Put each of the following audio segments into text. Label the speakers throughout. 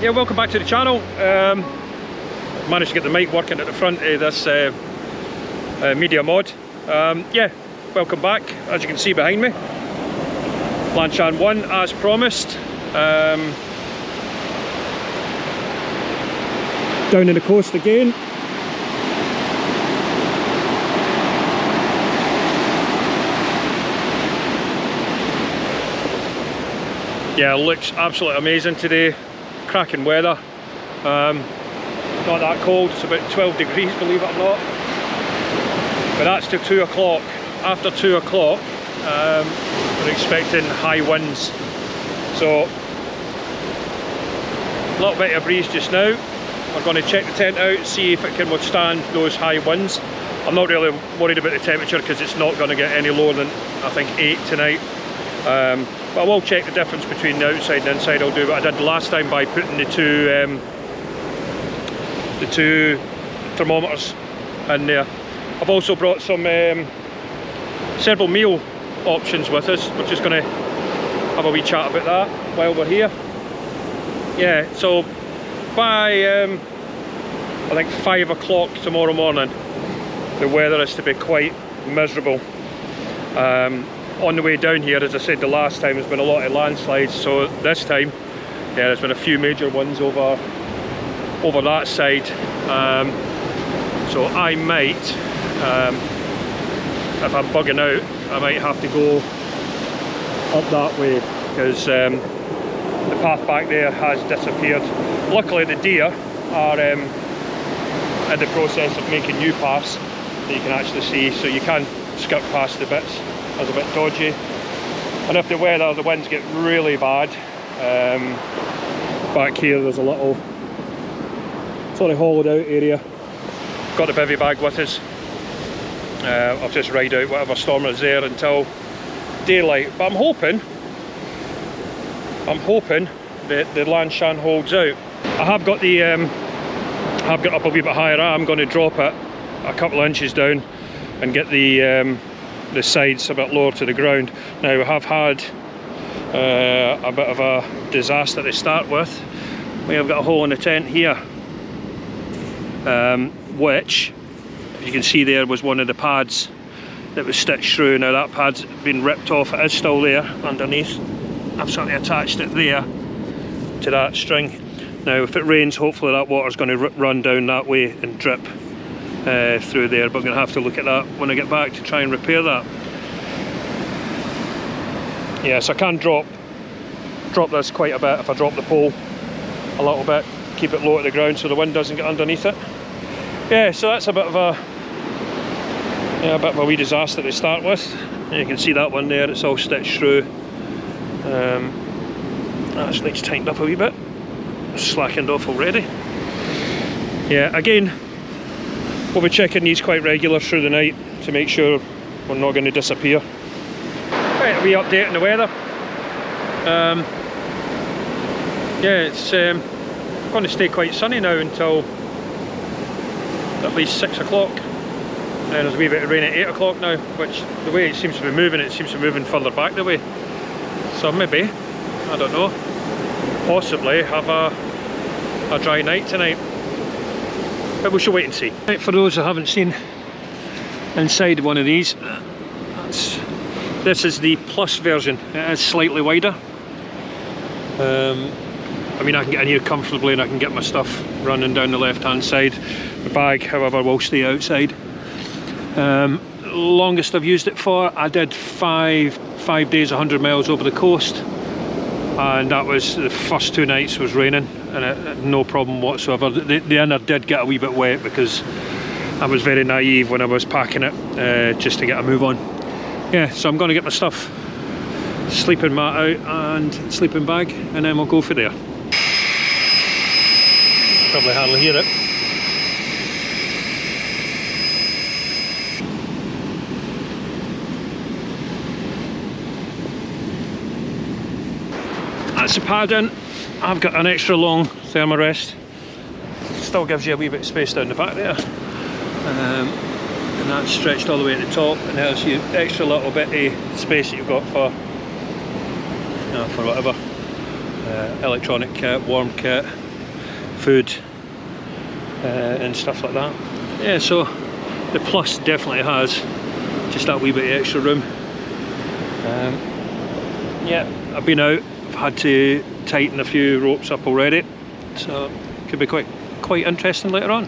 Speaker 1: Yeah, welcome back to the channel. Managed to get the mic working at the front of this media mod. Yeah, welcome back. As you can see behind me, Lanshan1 as promised. Down in the coast again. Yeah, it looks absolutely amazing today. Cracking weather. Not that cold, it's about 12 degrees, believe it or not. But that's till 2 o'clock. After 2 o'clock, we're expecting high winds. So, a little bit of breeze just now. We're going to check the tent out, see if it can withstand those high winds. I'm not really worried about the temperature because it's not going to get any lower than, I think, 8 tonight. But I will check the difference between the outside and the inside. I'll do what I did last time by putting the two thermometers in there. I've also brought some several meal options with us. We're just going to have a wee chat about that while we're here. Yeah, so by I think 5 o'clock tomorrow morning, the weather is to be quite miserable. On the way down here, as I said the last time, there's been a lot of landslides, so this time, yeah, there's been a few major ones over that side. So I might, if I'm bugging out, I might have to go up that way because the path back there has disappeared. Luckily the deer are in the process of making new paths that you can actually see, so you can skip past the bits. That's a bit dodgy, and if the winds get really bad, back here there's a little sort of hollowed out area. Got the bivy bag with us. I'll just ride out whatever storm is there until daylight, but I'm hoping that the Lanshan holds out. I have got the I've got up a wee bit higher. I'm going to drop it a couple of inches down and get the sides a bit lower to the ground. Now we have had a bit of a disaster to start with. We have got a hole in the tent here, which, as you can see there, was one of the pads that was stitched through. Now that pad's been ripped off. It is still there underneath. I've certainly attached it there to that string. Now if it rains, hopefully that water's going to run down that way and drip through there, but I'm going to have to look at that when I get back to try and repair that. Yes, I can drop this quite a bit if I drop the pole a little bit, keep it low at the ground so the wind doesn't get underneath it. Yeah, so that's a bit of a wee disaster to start with. And you can see that one there, it's all stitched through. That needs tightened up a wee bit. It's slackened off already. Yeah, again, we'll be checking these quite regular through the night to make sure we're not going to disappear. Right, a wee update on the weather. Yeah, it's going to stay quite sunny now until at least 6 o'clock. And there's a wee bit of rain at 8 o'clock now, which the way it seems to be moving, it seems to be moving further back the way. So maybe, I don't know, possibly have a dry night tonight. But we shall wait and see. Right, for those who haven't seen inside one of these, this is the plus version. It is slightly wider. I mean, I can get in here comfortably and I can get my stuff running down the left hand side. The bag, however, will stay outside. Longest I've used it for, I did five days, 100 miles over the coast, and that was the first 2 nights was raining and no problem whatsoever. The inner did get a wee bit wet because I was very naive when I was packing it, just to get a move on. Yeah, so I'm going to get my stuff, sleeping mat out and sleeping bag, and then we'll go for there. Probably hardly hear it. That's the pad in. I've got an extra long thermarest. Still gives you a wee bit of space down the back there. And that's stretched all the way at the top, and there's your extra little bit of space that you've got for, you know, for whatever. Electronic kit, warm kit, food and stuff like that. Yeah, so the Plus definitely has just that wee bit of extra room. Yeah, I've been out, I've had to tighten a few ropes up already, so it could be quite interesting later on.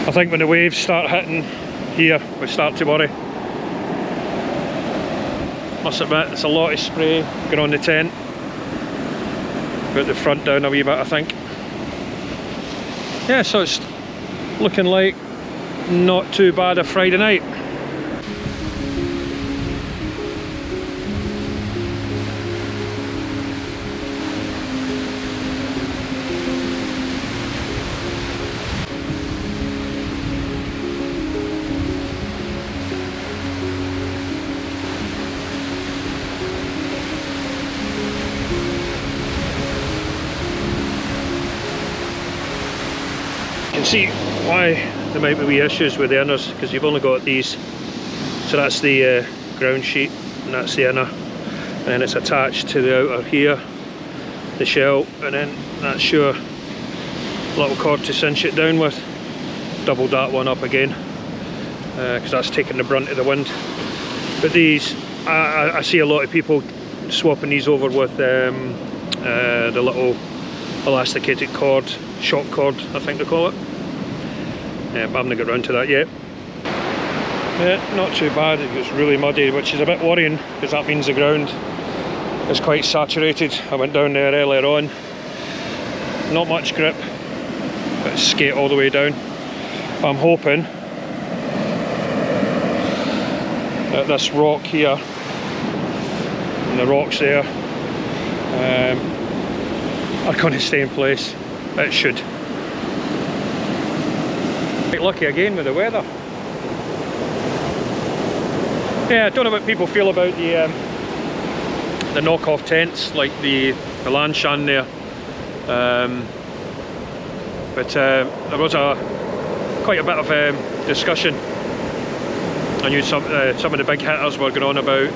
Speaker 1: I think when the waves start hitting here, we start to worry. Must admit, it's a lot of spray going on the tent. Put the front down a wee bit, I think. Yeah, so it's looking like not too bad a Friday night. You can see why there might be wee issues with the inners, because you've only got these. So that's the ground sheet and that's the inner, and then it's attached to the outer here, the shell, and then that's your little cord to cinch it down with. Doubled that one up again because that's taking the brunt of the wind. But these, I see a lot of people swapping these over with the little elasticated cord, shock cord I think they call it. Yeah, but I haven't got round to that yet. Yeah, not too bad. It gets really muddy, which is a bit worrying because that means the ground is quite saturated. I went down there earlier on, not much grip, but skate all the way down. But I'm hoping that this rock here and the rocks there are going to stay in place. It should. Quite lucky again with the weather. Yeah, I don't know what people feel about the knockoff tents like the Lanshan there, but there was quite a bit of discussion. I knew some of the big hitters were going on about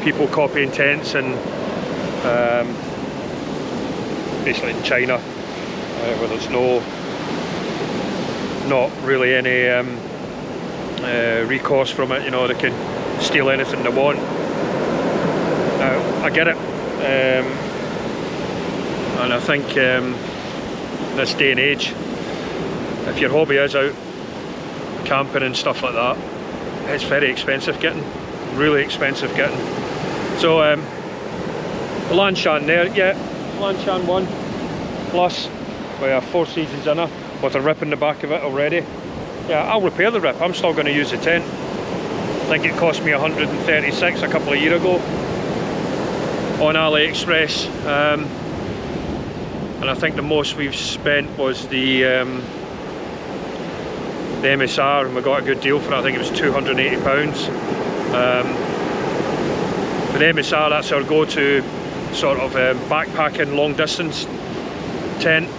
Speaker 1: people copying tents and basically in China, where there's not really any recourse from it. You know, they can steal anything they want. Now, I get it, and I think this day and age, if your hobby is out camping and stuff like that, it's very expensive getting, really expensive getting. So the Lanshan there, yeah, Lanshan1 Plus, we have 4 seasons in it with a rip in the back of it already. Yeah, I'll repair the rip. I'm still going to use the tent. I think it cost me 136 a couple of years ago on AliExpress, and I think the most we've spent was the MSR, and we got a good deal for it. I think it was £280. With the MSR, that's our go-to sort of backpacking long distance tent.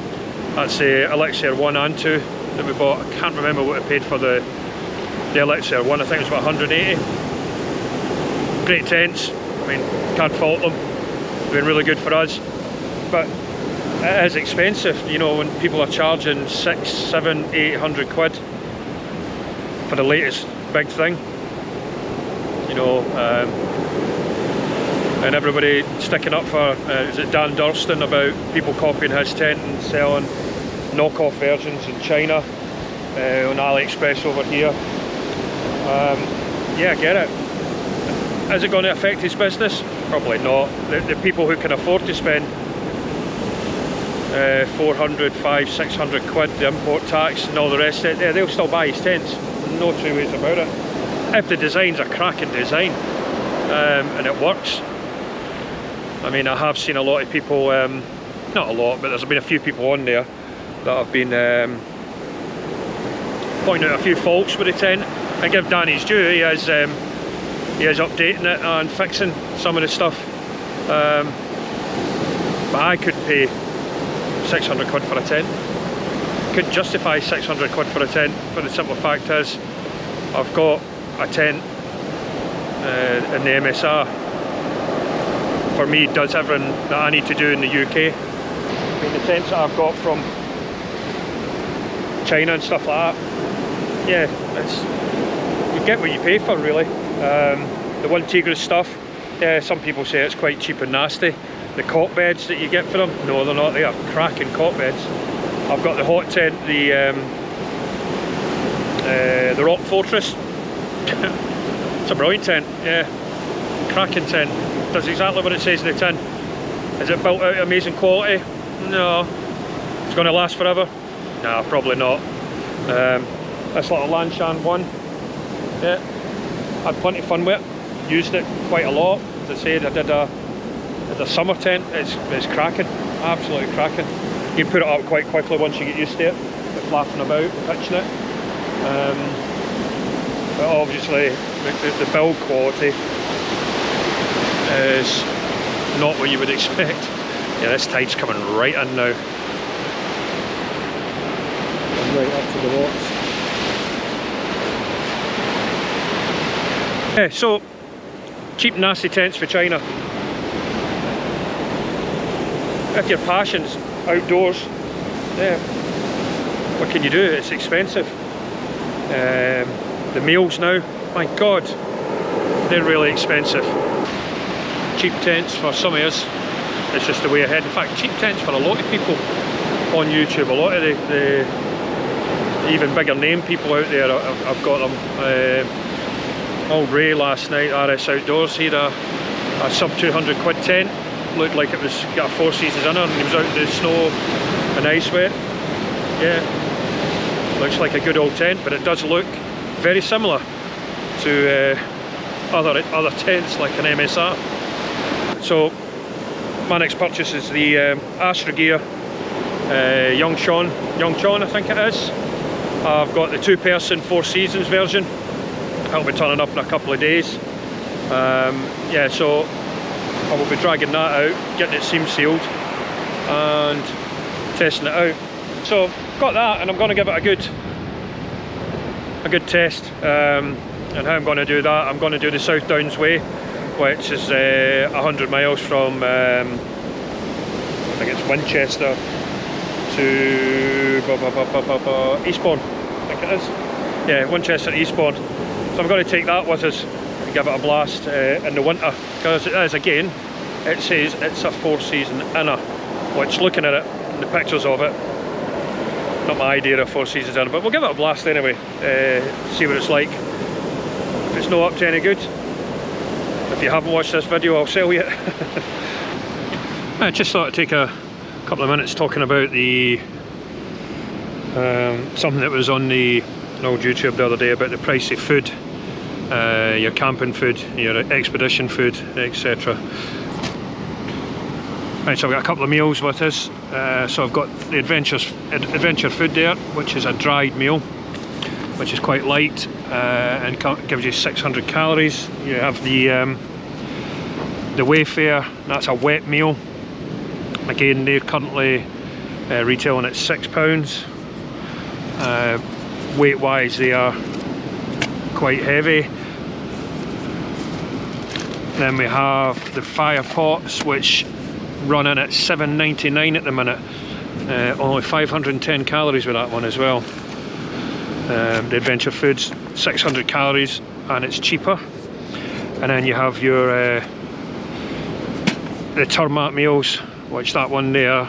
Speaker 1: That's the Lanshan1 and 2 that we bought. I can't remember what I paid for the Lanshan1. I think it was about 180. Great tents. I mean, can't fault them. Been really good for us. But it is expensive, you know, when people are charging 600, 700, 800 quid for the latest big thing, you know, and everybody sticking up for, is it Dan Dorset, about people copying his tent and selling knockoff versions in China on AliExpress over here. Yeah, I get it. Is it going to affect his business? Probably not. The people who can afford to spend 400, 500, 600 quid, the import tax and all the rest of it, yeah, they'll still buy his tents. No two ways about it. If the design's a cracking design and it works. I mean, I have seen a lot of people, not a lot, but there's been a few people on there that have been pointing out a few faults with the tent. I give Dan his due, he is updating it and fixing some of the stuff. But I couldn't pay 600 quid for a tent. Couldn't justify 600 quid for a tent, for the simple fact is I've got a tent in the MSR. For me, it does everything that I need to do in the UK. I mean, the tents that I've got from China and stuff like that, yeah, it's, you get what you pay for, really. The One Tigris stuff, yeah, some people say it's quite cheap and nasty. The cot beds that you get for them, no, they're not. They are cracking cot beds. I've got the hot tent, the Rock Fortress. It's a brilliant tent, yeah, cracking tent. Does exactly what it says in the tin. Is it built out of amazing quality? No. It's going to last forever? No, probably not. This little Lanshan1, yeah, had plenty of fun with it. Used it quite a lot. As I said, I did a summer tent. It's cracking, absolutely cracking. You can put it up quite quickly once you get used to it. It's flapping about, pitching it. But obviously, the build quality is not what you would expect. Yeah, this tide's coming right in now. And right up to the rocks. Yeah, so cheap nasty tents for China. If your passion's outdoors, yeah, what can you do? It's expensive. The meals now, my god, they're really expensive. Cheap tents for some of us, it's just the way ahead. In fact, cheap tents for a lot of people on YouTube. A lot of the even bigger name people out there, I've got them. Old Ray last night, RS Outdoors, he had a sub 200 quid tent. Looked like it was got a 4 seasons in it, and he was out in the snow and ice wet. Yeah, looks like a good old tent, but it does look very similar to other tents like an MSR. So my next purchase is the Astra Gear Lanshan, I think it is. I've got the 2-person 4 seasons version. That'll be turning up in a couple of days. Yeah, so I will be dragging that out, getting it seam sealed and testing it out. So got that, and I'm going to give it a good test. And how I'm going to do that, I'm going to do the South Downs Way, which is 100 miles from I think it's Winchester to Eastbourne, I think it is. Yeah, Winchester to Eastbourne. So I'm going to take that with us and give it a blast in the winter, because it is, again, it says it's a 4-season inner, which, looking at it, the pictures of it, not my idea of 4 seasons inner, but we'll give it a blast anyway, see what it's like. If it's not up to any good, if you haven't watched this video, I'll sell you it. I just thought I'd take a couple of minutes talking about the something that was on the old YouTube the other day about the price of food, your camping food, your expedition food, etc. Right, so I've got a couple of meals with us. So I've got the adventure food there, which is a dried meal, which is quite light and gives you 600 calories. You have the Wayfare, that's a wet meal. Again, they're currently retailing at £6. Weight wise, they are quite heavy. Then we have the fire pots, which run in at $7.99 at the minute. Only 510 calories with that one as well. The adventure foods, 600 calories, and it's cheaper. And then you have your the Turmat meals, which that one there,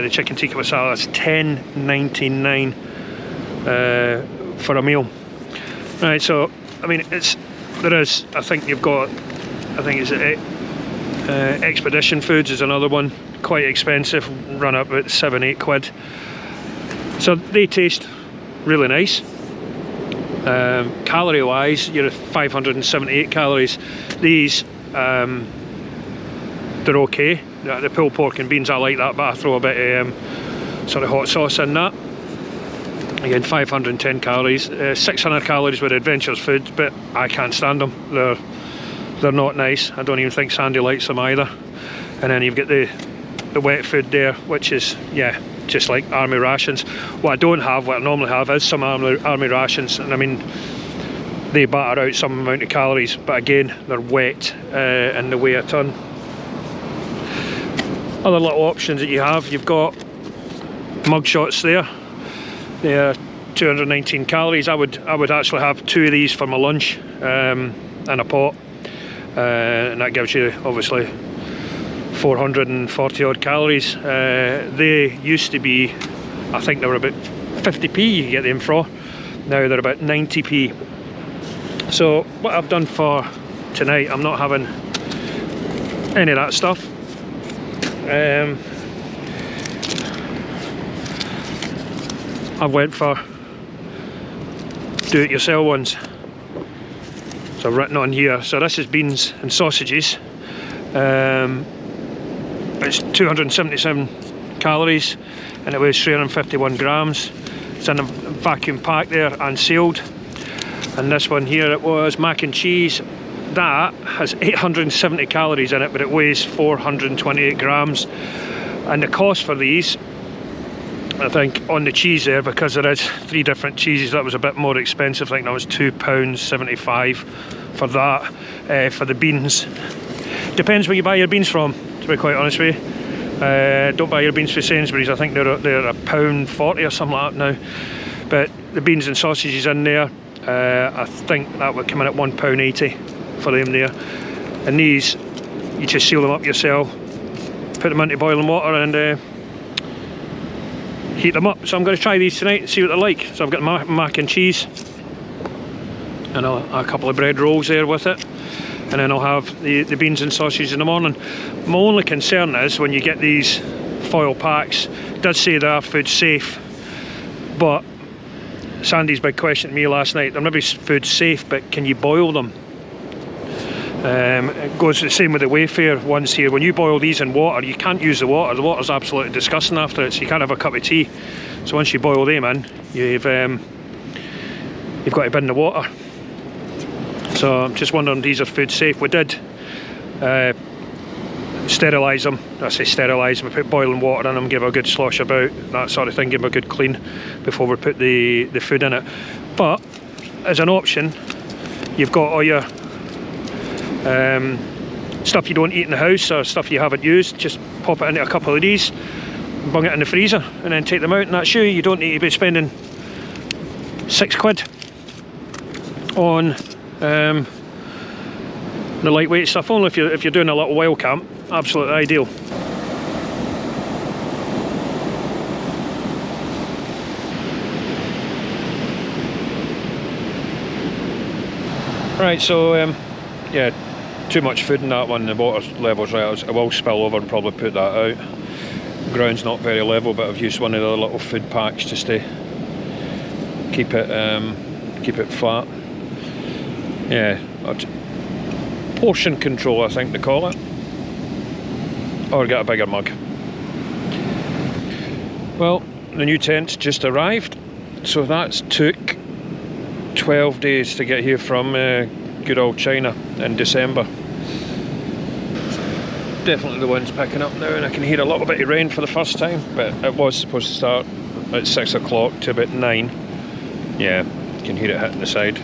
Speaker 1: the chicken tikka masala, that's $10.99 for a meal. Right, so I mean, I think you've got, I think it's Expedition Foods is another one, quite expensive, run up at 7-8 quid. So they taste really nice. Calorie wise, you're at 578 calories. These they're okay. The pulled pork and beans, I like that, but I throw a bit of sort of hot sauce in that. Again, 510 calories, 600 calories with Adventures Foods, but I can't stand them. They're not nice. I don't even think Sandy likes them either. And then you've got the wet food there, which is, yeah, just like army rations. What I don't have, what I normally have, is some army rations, and I mean, they batter out some amount of calories, but again, they're wet and they weigh a ton. Other little options that you have, you've got mug shots there. They are 219 calories. I would actually have 2 of these for my lunch in a pot, and that gives you obviously 440 odd calories. They used to be, I think they were about 50p you could get them for. Now they're about 90p. So what I've done for tonight, I'm not having any of that stuff. I went for do-it-yourself ones. So I've written on here, so this is beans and sausages. It's 277 calories and it weighs 351 grams. It's in a vacuum pack there and sealed. And this one here, it was mac and cheese. That has 870 calories in it, but it weighs 428 grams. And the cost for these, I think on the cheese there, because there is 3 different cheeses, that was a bit more expensive. I think that was £2.75 for that. For the beans, depends where you buy your beans from, to be quite honest with you. Don't buy your beans for Sainsbury's. I think they're £1.40 or something like that now. But the beans and sausages in there, I think that would come in at £1.80 for them there. And these, you just seal them up yourself, put them into boiling water and heat them up. So I'm going to try these tonight and see what they're like. So I've got mac and cheese and a couple of bread rolls there with it, and then I'll have the beans and sausage in the morning. My only concern is when you get these foil packs, it does say they are food safe, but Sandy's big question to me last night, they're maybe food safe, but can you boil them? It goes the same with the Wayfair ones here. When you boil these in water, you can't use the water. The water's absolutely disgusting after it, so you can't have a cup of tea. So once you boil them in, you've got to bin the water. So I'm just wondering, these are food safe. We did sterilise them. I say sterilise them, we put boiling water in them, give a good slosh about, that sort of thing, give them a good clean before we put the food in it. But as an option, you've got all your stuff you don't eat in the house or stuff you haven't used, just pop it into a couple of these, bung it in the freezer and then take them out, and that's you don't need to be spending £6 on the lightweight stuff. Only if you're doing a little wild camp, absolutely ideal. Right, so yeah, too much food in that one. The water level's right. I will spill over and probably put that out. The ground's not very level, but I've used one of the little food packs just to keep it flat. Yeah, portion control, I think they call it, or get a bigger mug. Well, the new tent's just arrived, so that's took 12 days to get here from good old China in December. Definitely the wind's picking up now, and I can hear a little bit of rain for the first time, but it was supposed to start at 6 o'clock to about 9. Yeah, you can hear it hitting the side.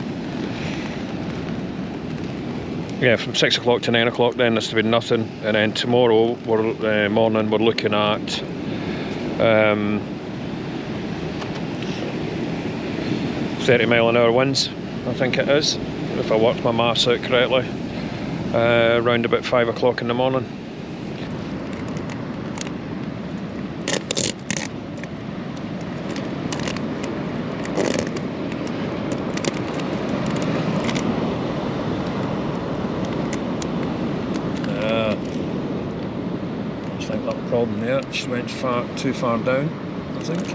Speaker 1: Yeah, from 6 o'clock to 9 o'clock then there's to be nothing, and then tomorrow morning we're looking at 30-mile-an-hour winds, I think it is, if I worked my maths out correctly, around about 5 o'clock in the morning. Problem there, she went too far down, I think.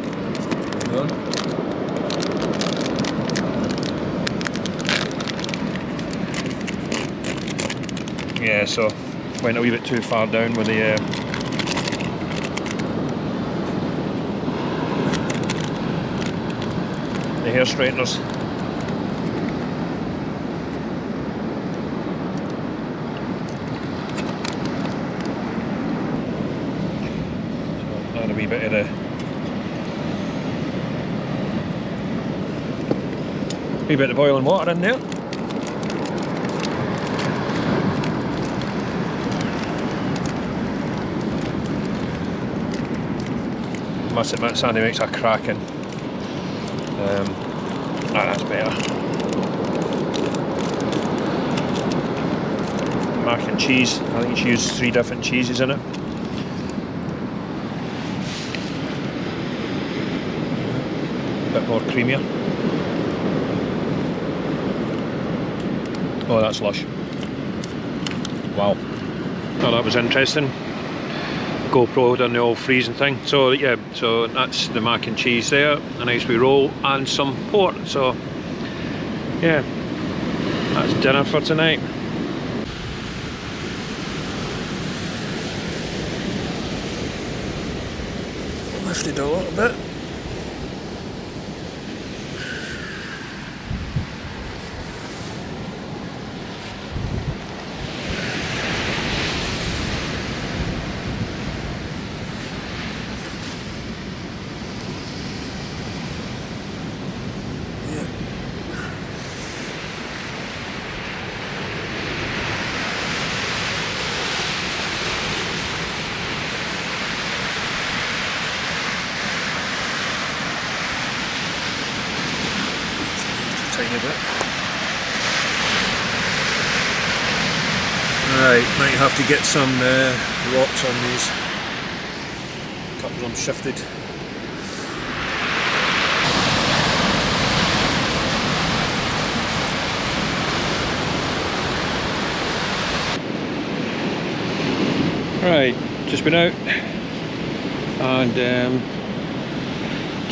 Speaker 1: Yeah, so went a wee bit too far down with the hair straighteners. A wee bit of the boiling water in there. must admit, Sandy makes a cracking. That's better. Mac and cheese. I think she used 3 different cheeses in it. A bit more creamier. Oh, that's lush. Wow. Oh, that was interesting. GoPro done the old freezing thing. So yeah, so that's the mac and cheese there, a nice wee roll and some pork. So yeah, that's dinner for tonight. Lifted a little bit. Tiny bit. Right, might have to get some rocks on these. A couple of them shifted. Right, just been out and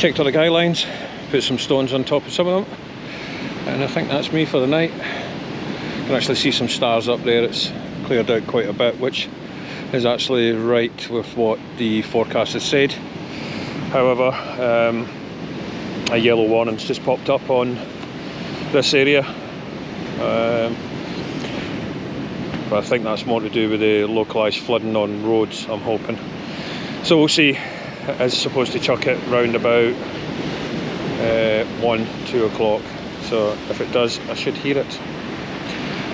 Speaker 1: checked all the guy lines, put some stones on top of some of them. And I think that's me for the night. You can actually see some stars up there. It's cleared out quite a bit, which is actually right with what the forecast has said. However, a yellow warning's just popped up on this area. But I think that's more to do with the localised flooding on roads, I'm hoping. So we'll see. It's supposed to chuck it round about 1-2 o'clock. So if it does, I should hear it.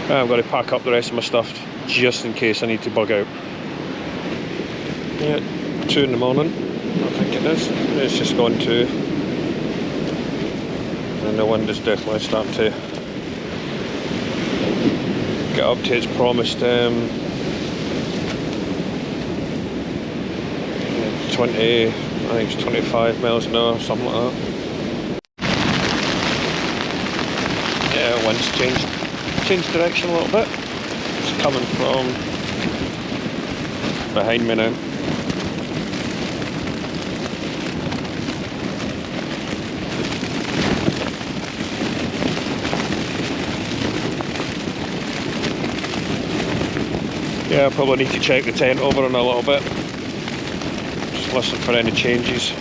Speaker 1: I'm going to pack up the rest of my stuff just in case I need to bug out. Yeah, 2 in the morning, I think it is. It's just gone 2. And the wind is definitely starting to get up to its promised 20, I think it's 25 miles an hour, something like that. Yeah, wind's changed direction a little bit. It's coming from behind me now. Yeah, I probably need to check the tent over in a little bit. Just listen for any changes.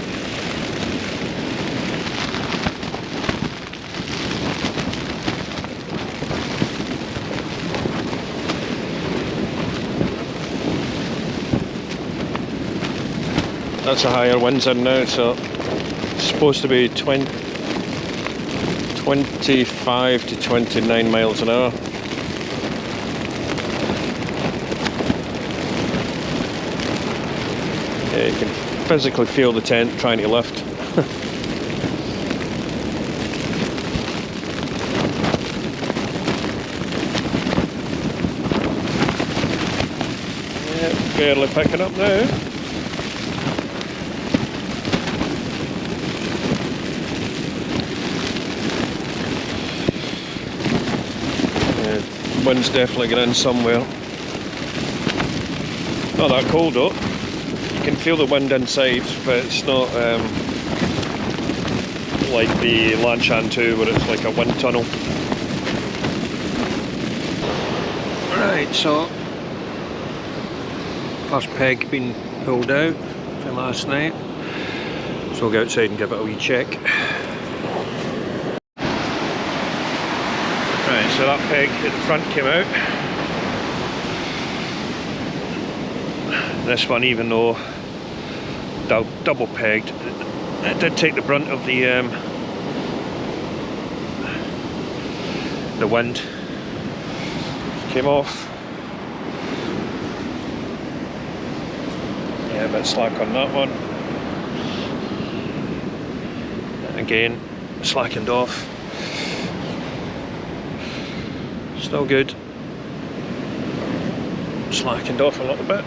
Speaker 1: That's a higher winds in now, so it's supposed to be 25 to 29 miles an hour. Yeah, you can physically feel the tent trying to lift. Yeah, barely picking up now. Wind's definitely getting in somewhere. Not that cold though. You can feel the wind inside, but it's not like the Lanshan 2 where it's like a wind tunnel. Right, so first peg been pulled out from last night. So we'll go outside and give it a wee check. Right, so that peg at the front came out. This one, even though double pegged, it did take the brunt of the wind. Came off. Yeah, a bit slack on that one. Again, slackened off. Still good. Slackened off a little bit.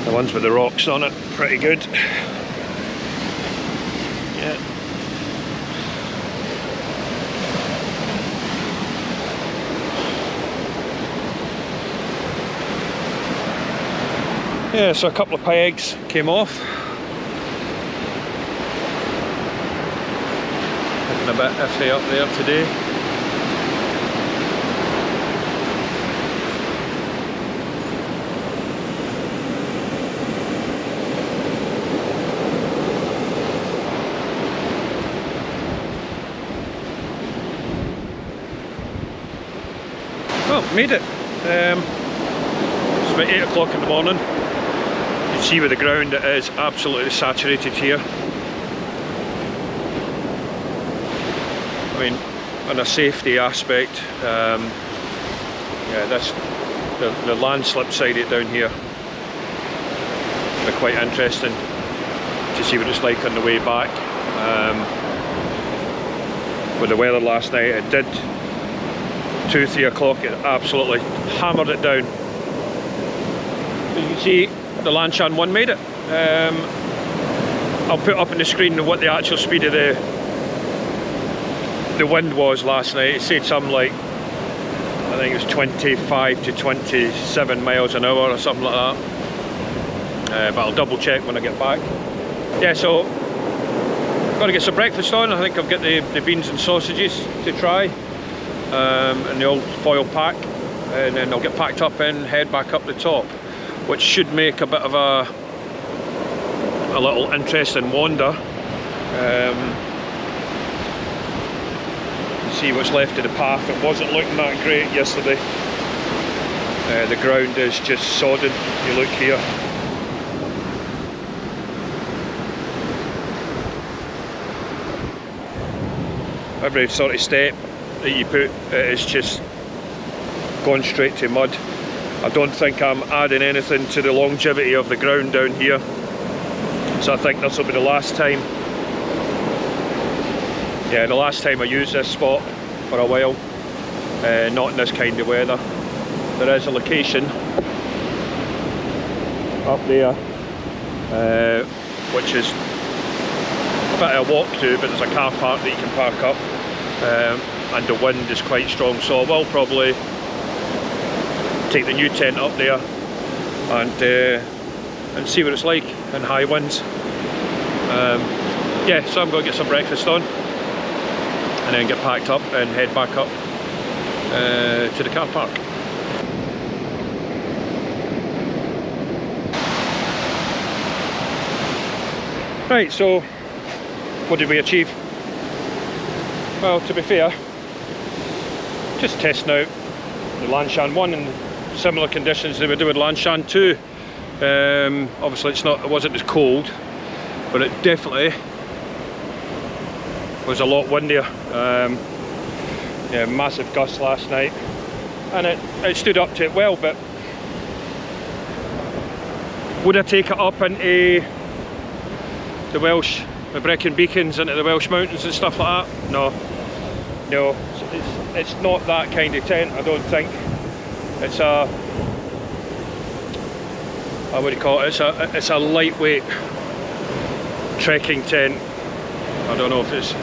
Speaker 1: The ones with the rocks on it, pretty good. Yeah. Yeah, so a couple of pegs came off. Looking a bit iffy up there today. Well, made it. It's about 8 o'clock in the morning. You can see with the ground it is absolutely saturated here. I mean, on a safety aspect, yeah, this the landslip side of it down here. They're quite interesting to see what it's like on the way back. With the weather last night, it did 2-3 o'clock, it absolutely hammered it down. As you can see, the Lanshan1 made it. I'll put up on the screen what the actual speed of the wind was last night. It said something like, I think it was 25 to 27 miles an hour or something like that. But I'll double check when I get back. Yeah, so got to get some breakfast on. I think I've got the beans and sausages to try. In the old foil pack, and then I'll get packed up and head back up the top, which should make a bit of a little interesting wander. See what's left of the path. It wasn't looking that great yesterday. The ground is just sodden. You look here. Every sort of step that you put, it's just gone straight to mud. I don't think I'm adding anything to the longevity of the ground down here, so I think this will be the last time. Yeah, the last time I use this spot for a while, not in this kind of weather. There is a location up there, which is a bit of a walk to, but there's a car park that you can park up. And the wind is quite strong, so I will probably take the new tent up there and see what it's like in high winds. Yeah, so I'm going to get some breakfast on and then get packed up and head back up to the car park. Right, so what did we achieve? Well, to be fair, just testing out the Lanshan1 in similar conditions that we do with Lanshan2. Obviously it wasn't as cold, but it definitely was a lot windier. Yeah, massive gusts last night, and it stood up to it well, but would I take it up into the Welsh, the Brecon Beacons, into the Welsh mountains and stuff like that? No. No, it's not that kind of tent, I don't think. It's a, what do you call it? It's a lightweight trekking tent. I don't know if it's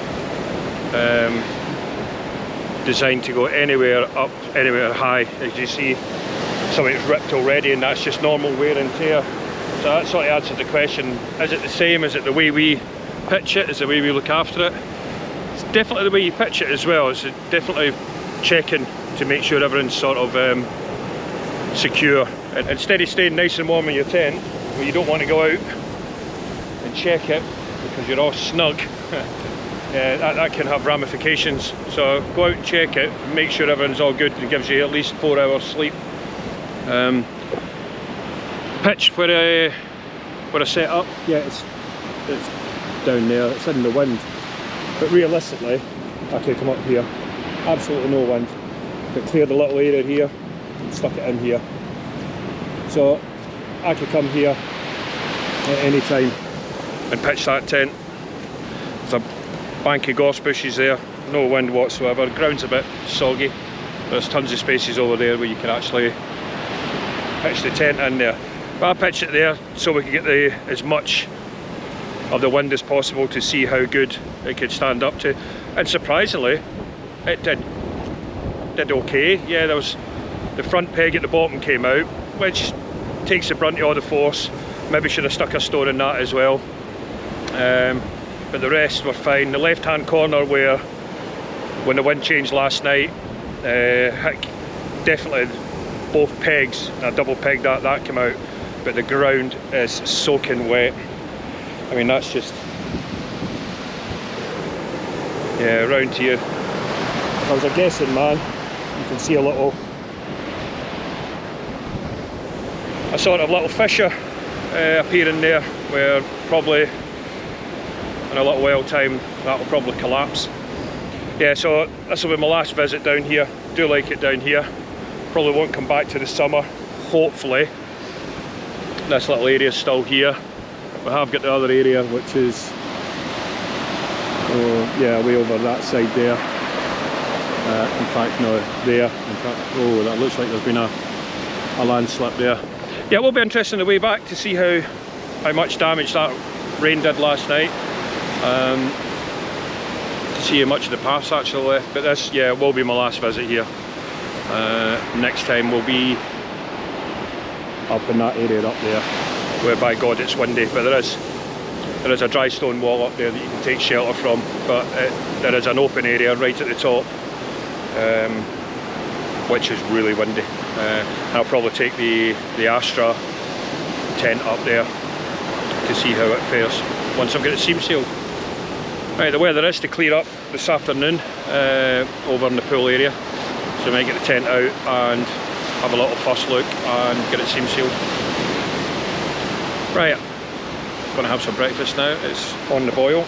Speaker 1: designed to go anywhere up, anywhere high. As you see, some of it's ripped already, and that's just normal wear and tear. So that sort of answers the question: is it the same? Is it the way we pitch it? Is the way we look after it? It's definitely the way you pitch it as well. It's definitely checking to make sure everything's sort of secure. And instead of staying nice and warm in your tent, where you don't want to go out and check it because you're all snug, that can have ramifications. So go out and check it, and make sure everything's all good, and gives you at least 4 hours sleep. Pitch where I set up, yeah, it's down there, it's in the wind. But realistically, I could come up here, absolutely no wind, but cleared a little area here and stuck it in here. So I could come here at any time and pitch that tent. There's a bank of gorse bushes there, no wind whatsoever, ground's a bit soggy. There's tons of spaces over there where you can actually pitch the tent in there. But I pitched it there so we could get as much of the wind as possible to see how good it could stand up to. And surprisingly, it did okay. Yeah, there was the front peg at the bottom came out, which takes the brunt of all the force. Maybe should have stuck a store in that as well. But the rest were fine. The left hand corner where, when the wind changed last night, definitely both pegs, I double pegged that came out, but the ground is soaking wet. I mean, that's just, yeah, around here. If I was a guessing man, you can see a sort of little fissure appearing there, where probably in a little while time that'll probably collapse. Yeah, so this will be my last visit down here. Do like it down here. Probably won't come back to the summer, hopefully. This little area is still here. We have got the other area, which is, oh yeah, way over that side there. In fact, no, there. In fact, oh, that looks like there's been a landslip there. Yeah, it will be interesting the way back to see how much damage that rain did last night. To see how much of the path's actually left. But this, yeah, will be my last visit here. Next time we'll be up in that area up there, where by God it's windy, but there is a dry stone wall up there that you can take shelter from, but there is an open area right at the top, which is really windy. I'll probably take the Astra tent up there to see how it fares once I've got it seam sealed. Right, the weather is to clear up this afternoon over in the pool area, so we might get the tent out and have a little first look and get it seam sealed. Right, I'm going to have some breakfast now. It's on the boil.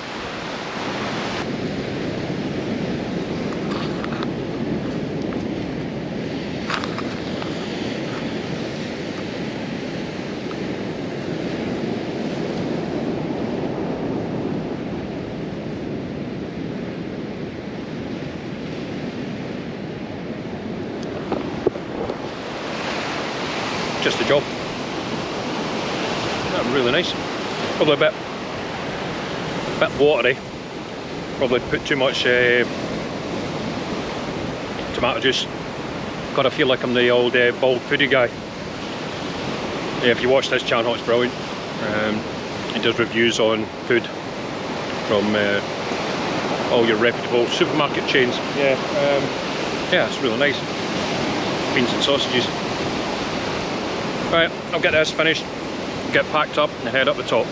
Speaker 1: Just a job. Really nice. Probably a bit watery. Probably put too much tomato juice. Gotta feel like I'm the old bald foodie guy. Yeah, if you watch this channel, it's brilliant. He does reviews on food from all your reputable supermarket chains. Yeah, yeah, it's really nice. Beans and sausages. Right, I'll get this finished, get packed up and head up the top.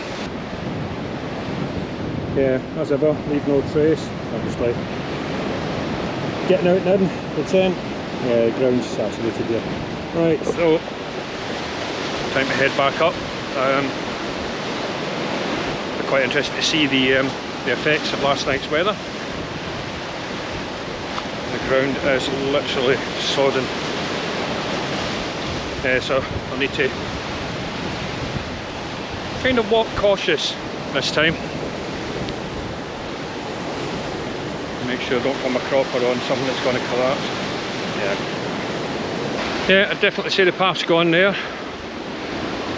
Speaker 1: Yeah, as ever, leave no trace. Obviously, getting out and in the tent. Yeah, the ground's saturated there. Right, so time to head back up. We're quite interested to see the effects of last night's weather. The ground is literally sodden. So I'll need to kind of walk cautious this time. Make sure I don't come a cropper on something that's going to collapse. Yeah, I'd definitely say the path's gone there.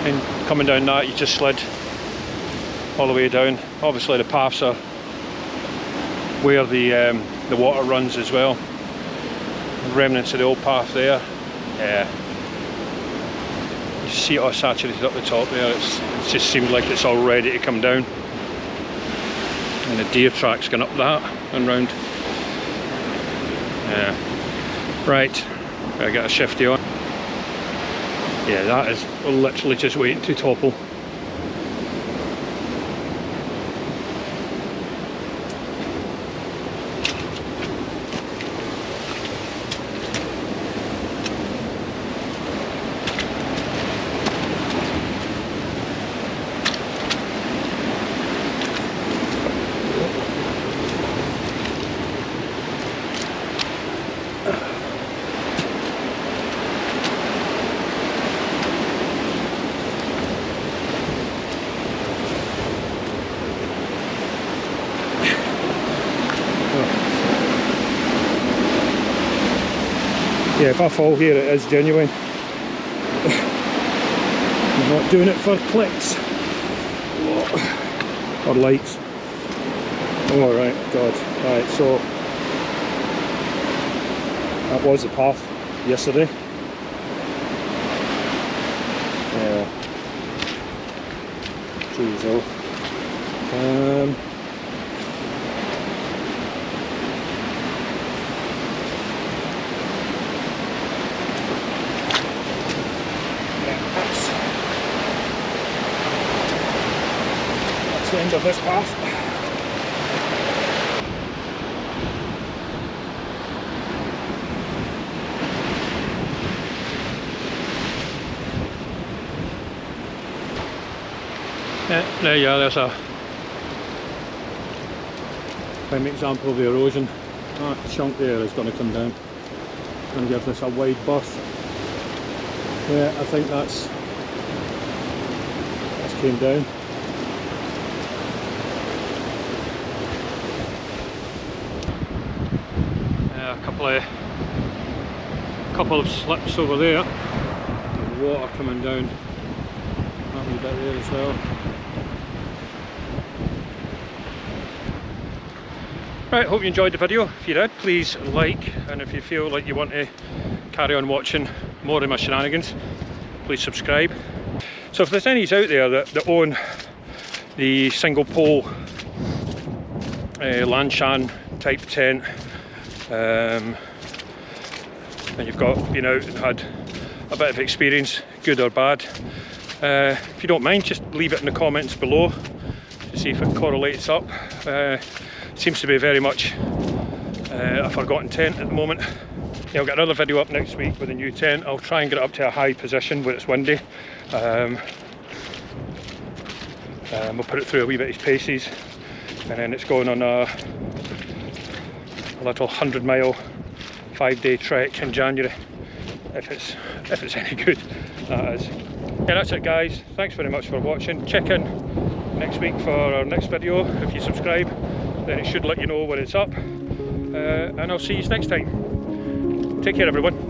Speaker 1: And coming down that, you just slid all the way down. Obviously the paths are where the water runs as well. Remnants of the old path there. Yeah. You see it all saturated up the top there. It just seems like it's all ready to come down. And the deer track's gone up that and round. Yeah. Right, I got a shifty on. Yeah, that is literally just waiting to topple. Yeah, if I fall here, it is genuine. I'm not doing it for clicks or likes. Oh right, God. Right, so that was the path yesterday. Yeah. Jeez, oh. That's the end of this path. Yeah, there you are, there's a prime example of the erosion. That chunk there is going to come down. It's going to give this a wide berth. Yeah, I think that's came down. Yeah, a couple of slips over there. The water coming down. That wee bit there as well. Right, hope you enjoyed the video. If you did, please like, and if you feel like you want to carry on watching more of my shenanigans, please subscribe. So if there's any out there that own the single pole Lanshan type tent, and you've been out and had a bit of experience, good or bad, if you don't mind, just leave it in the comments below to see if it correlates up. Seems to be very much a forgotten tent at the moment. Yeah, I'll get another video up next week with a new tent. I'll try and get it up to a high position where it's windy. We'll put it through a wee bit of paces, and then it's going on a little 100-mile 5-day trek in January, if it's any good, that is. Yeah, that's it guys, thanks very much for watching. Check in next week for our next video. If you subscribe, then it should let you know when it's up, and I'll see you next time. Take care everyone.